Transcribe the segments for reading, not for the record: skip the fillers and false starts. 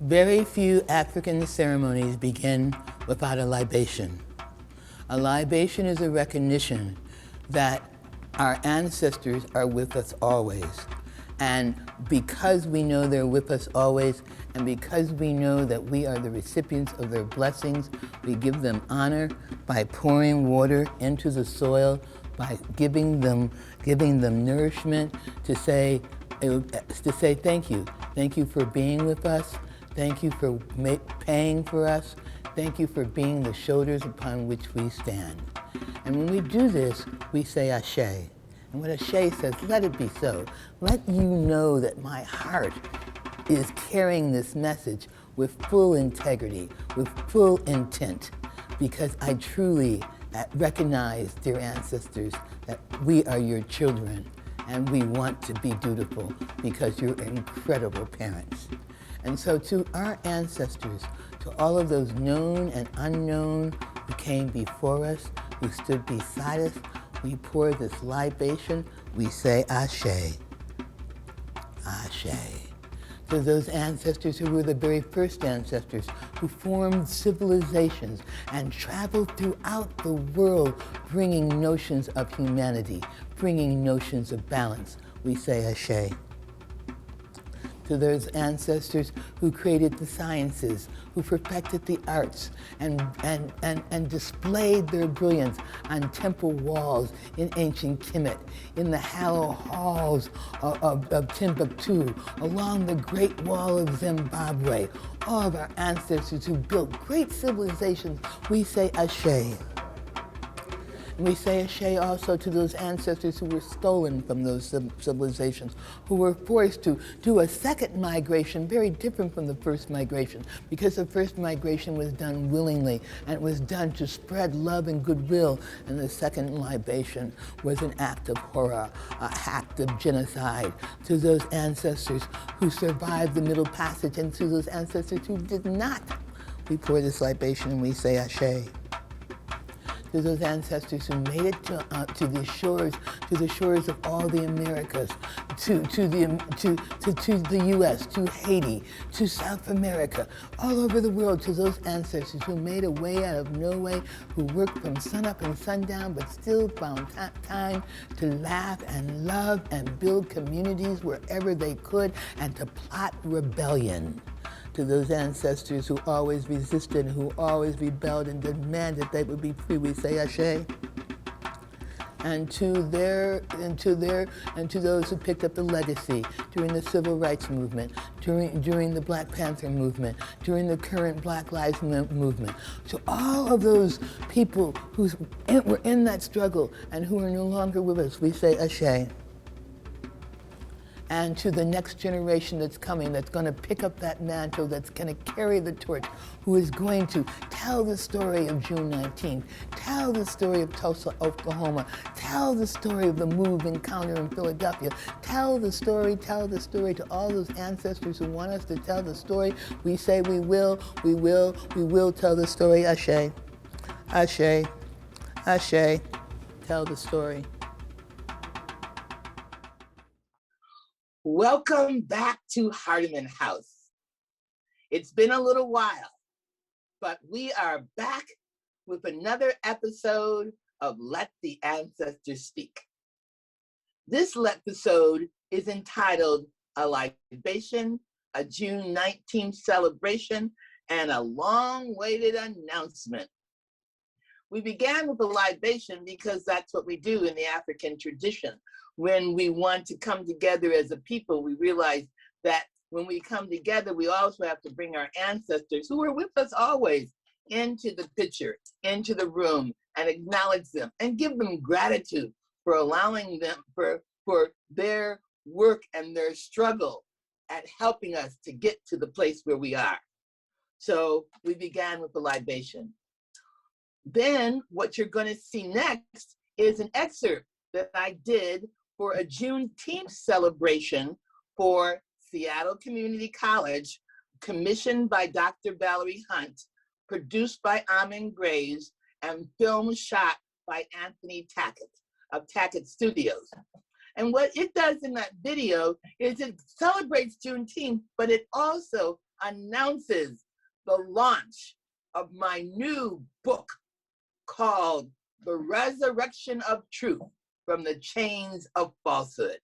Very few African ceremonies begin without a libation. A libation is a recognition that our ancestors are with us always. And because we know they're with us always, and because we know that we are the recipients of their blessings, we give them honor by pouring water into the soil, by giving them nourishment to say thank you. Thank you for being with us. Thank you for paying for us. Thank you for being the shoulders upon which we stand. And when we do this, we say Ashe. And what Ashe says, let it be so. Let you know that my heart is carrying this message with full integrity, with full intent, because I truly recognize, dear ancestors, that we are your children, and we want to be dutiful because you're incredible parents. And so to our ancestors, to all of those known and unknown who came before us, who stood beside us, we pour this libation, we say Ashe, Ashe. To those ancestors who were the very first ancestors, who formed civilizations and traveled throughout the world, bringing notions of humanity, bringing notions of balance, we say Ashe. To those ancestors who created the sciences, who perfected the arts, and displayed their brilliance on temple walls in ancient Kemet, in the hallowed halls of Timbuktu, along the Great Wall of Zimbabwe. All of our ancestors who built great civilizations, we say Ashe. We say Ashe also to those ancestors who were stolen from those civilizations, who were forced to do a second migration, very different from the first migration, because the first migration was done willingly, and it was done to spread love and goodwill, and the second libation was an act of horror, an act of genocide. To those ancestors who survived the Middle Passage, and to those ancestors who did not, we pour this libation and we say Ashe. To those ancestors who made it to the shores of all the Americas, to the U.S., to Haiti, to South America, all over the world, to those ancestors who made a way out of no way, who worked from sunup and sundown, but still found time to laugh and love and build communities wherever they could, and to plot rebellion. To those ancestors who always resisted, who always rebelled and demanded they would be free, we say Ashe. And to those who picked up the legacy during the Civil Rights Movement, during the Black Panther movement, during the current Black Lives movement, to all of those people who were in that struggle and who are no longer with us, we say Ashe. And to the next generation that's coming, that's going to pick up that mantle, that's going to carry the torch, who is going to tell the story of June 19th, tell the story of Tulsa, Oklahoma, tell the story of the Move encounter in Philadelphia, tell the story to all those ancestors who want us to tell the story. We say we will tell the story. Ashe, Ashe, Ashe, tell the story. Welcome back to Hardiman House. It's been a little while, but we are back with another episode of Let the Ancestors Speak. This episode is entitled A Libation, a June 19th Celebration, and a long-awaited announcement. We began with a libation because that's what we do in the African tradition. When we want to come together as a people, we realize that when we come together, we also have to bring our ancestors who are with us always into the picture, into the room, and acknowledge them and give them gratitude for allowing them, for their work and their struggle at helping us to get to the place where we are. So we began with the libation. Then what you're going to see next is an excerpt that I did for a Juneteenth celebration for Seattle Community College, commissioned by Dr. Valerie Hunt, produced by Amin Graves, and film shot by Anthony Tackett of Tackett Studios. And what it does in that video is it celebrates Juneteenth, but it also announces the launch of my new book called The Ra-Surrection of Truth from the Chains of Falsehood.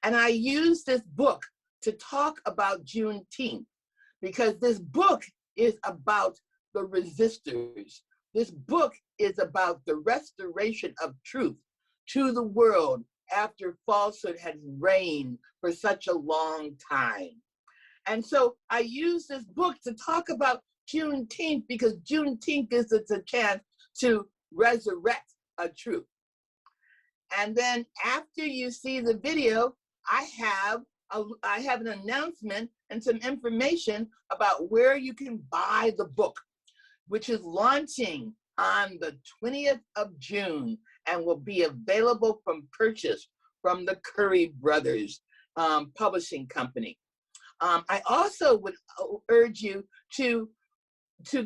And I use this book to talk about Juneteenth because this book is about the resistors. This book is about the restoration of truth to the world after falsehood had reigned for such a long time. And so I use this book to talk about Juneteenth because Juneteenth gives us a chance to resurrect a truth. And then after you see the video, I have an announcement and some information about where you can buy the book, which is launching on the 20th of June and will be available from purchase from the Curry Brothers publishing company. I also would urge you to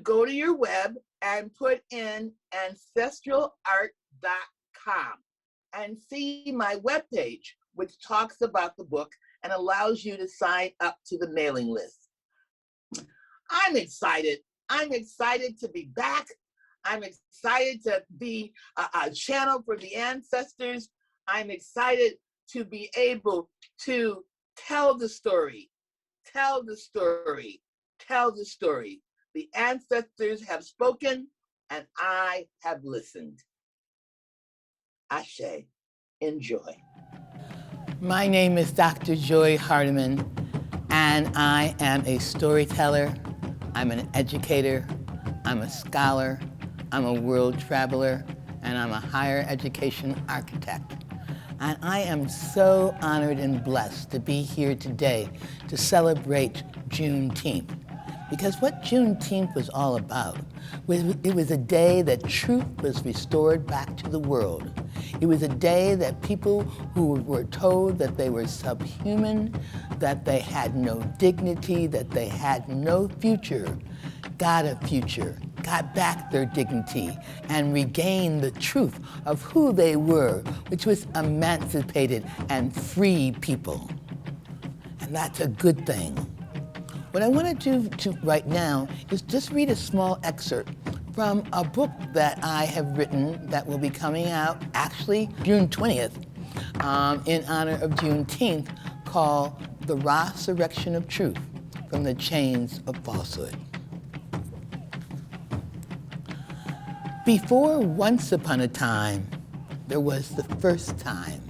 go to your web and put in ancestralart.com and see my webpage, which talks about the book and allows you to sign up to the mailing list. I'm excited. I'm excited to be back. I'm excited to be a channel for the ancestors. I'm excited to be able to tell the story, tell the story, tell the story. The ancestors have spoken and I have listened. Ashe, enjoy. My name is Dr. Joy Hardiman, and I am a storyteller. I'm an educator. I'm a scholar. I'm a world traveler, and I'm a higher education architect. And I am so honored and blessed to be here today to celebrate Juneteenth. Because what Juneteenth was all about, it was a day that truth was restored back to the world. It was a day that people who were told that they were subhuman, that they had no dignity, that they had no future, got a future, got back their dignity, and regained the truth of who they were, which was emancipated and free people. And that's a good thing. What I want to do right now is just read a small excerpt from a book that I have written that will be coming out actually June 20th in honor of Juneteenth, called The Ra-Surrection of Truth from the Chains of Falsehood. Before once upon a time, there was the first time,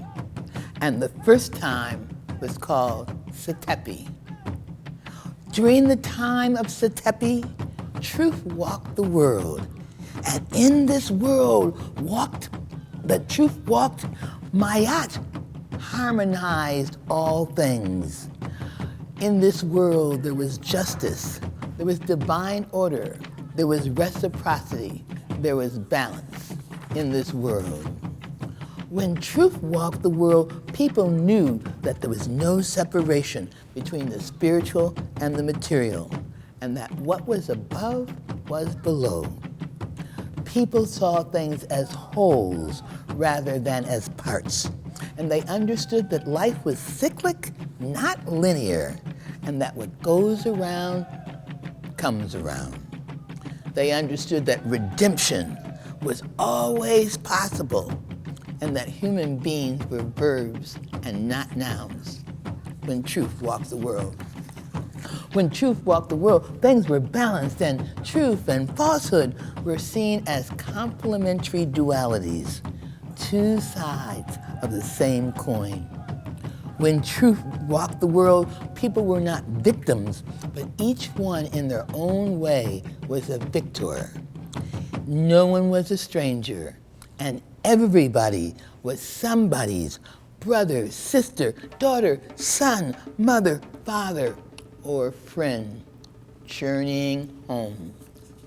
and the first time was called Satepi. During the time of Satepi, truth walked the world, and in this world truth walked Mayat, harmonized all things. In this world there was justice, there was divine order, there was reciprocity, there was balance in this world. When truth walked the world, people knew that there was no separation between the spiritual and the material, and that what was above was below. People saw things as wholes rather than as parts, and they understood that life was cyclic, not linear, and that what goes around comes around. They understood that redemption was always possible, and that human beings were verbs and not nouns when truth walked the world. When truth walked the world, things were balanced, and truth and falsehood were seen as complementary dualities, two sides of the same coin. When truth walked the world, people were not victims, but each one in their own way was a victor. No one was a stranger, and everybody was somebody's brother, sister, daughter, son, mother, father, or friend, journeying home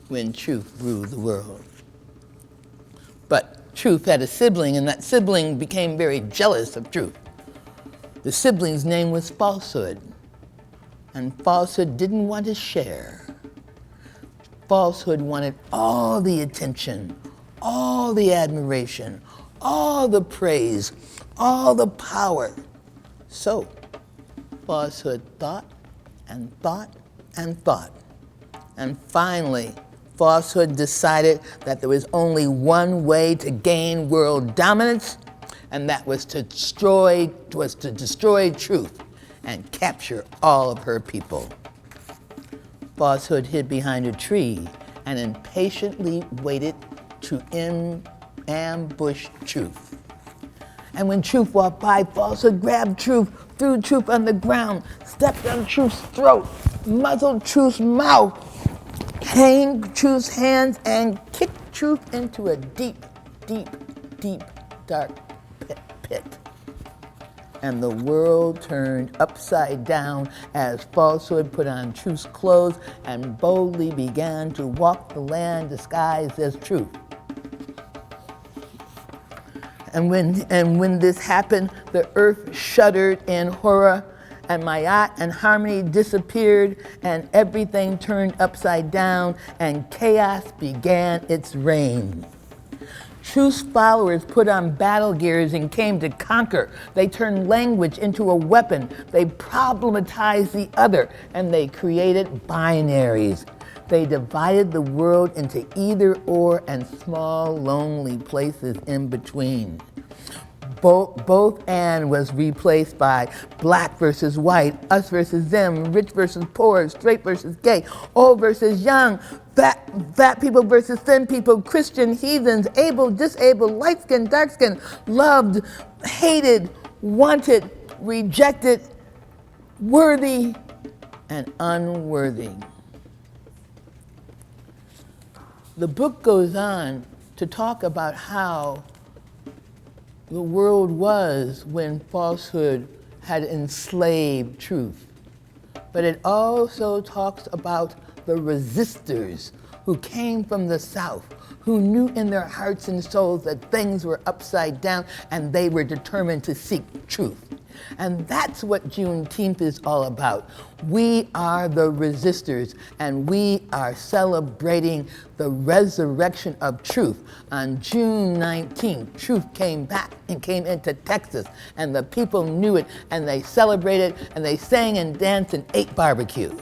when truth ruled the world. But truth had a sibling, and that sibling became very jealous of truth. The sibling's name was Falsehood, and Falsehood didn't want to share. Falsehood wanted all the attention, all the admiration, all the praise, all the power. So Falsehood thought and thought and thought. And finally, falsehood decided that there was only one way to gain world dominance, and that was to destroy truth and capture all of her people. Falsehood hid behind a tree and impatiently waited to ambush truth. And when truth walked by, falsehood grabbed truth, threw truth on the ground, stepped on truth's throat, muzzled truth's mouth, hanged truth's hands, and kicked truth into a deep, deep, deep, dark pit. And the world turned upside down as falsehood put on truth's clothes and boldly began to walk the land disguised as truth. And when this happened, the earth shuddered in horror, and Mayat and harmony disappeared, and everything turned upside down, and chaos began its reign. Truth's followers put on battle gears and came to conquer. They turned language into a weapon. They problematized the other, and they created binaries. They divided the world into either or and small, lonely places in between. Both and was replaced by black versus white, us versus them, rich versus poor, straight versus gay, old versus young, fat people versus thin people, Christian, heathens, able, disabled, light-skinned, dark-skinned, loved, hated, wanted, rejected, worthy, and unworthy. The book goes on to talk about how the world was when falsehood had enslaved truth. But it also talks about the resistors who came from the South, who knew in their hearts and souls that things were upside down and they were determined to seek truth. And that's what Juneteenth is all about. We are the resistors, and we are celebrating the resurrection of truth. On June 19th, truth came back and came into Texas, and the people knew it, and they celebrated, and they sang and danced and ate barbecue.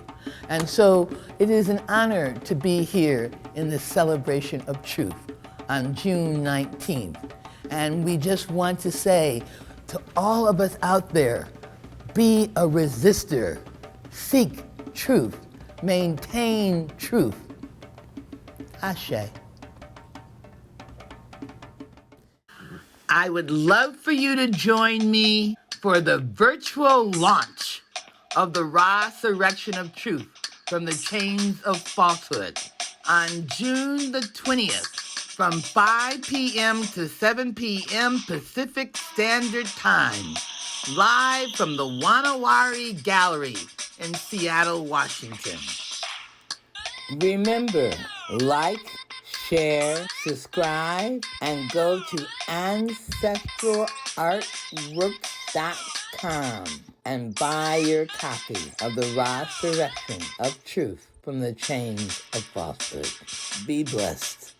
And so it is an honor to be here in this celebration of truth on June 19th. And we just want to say to all of us out there, be a resistor, seek truth, maintain truth. Ashe. I would love for you to join me for the virtual launch of the Ra-Surrection of Truth from the Chains of Falsehood on June the 20th from 5 p.m. to 7 p.m. Pacific Standard Time, live from the WaNaWari Gallery in Seattle, Washington. Remember, like, share, subscribe, and go to ancestralartworks.com and buy your copy of the Ra-Surrection of Truth from the Chains of Falsehood. Be blessed.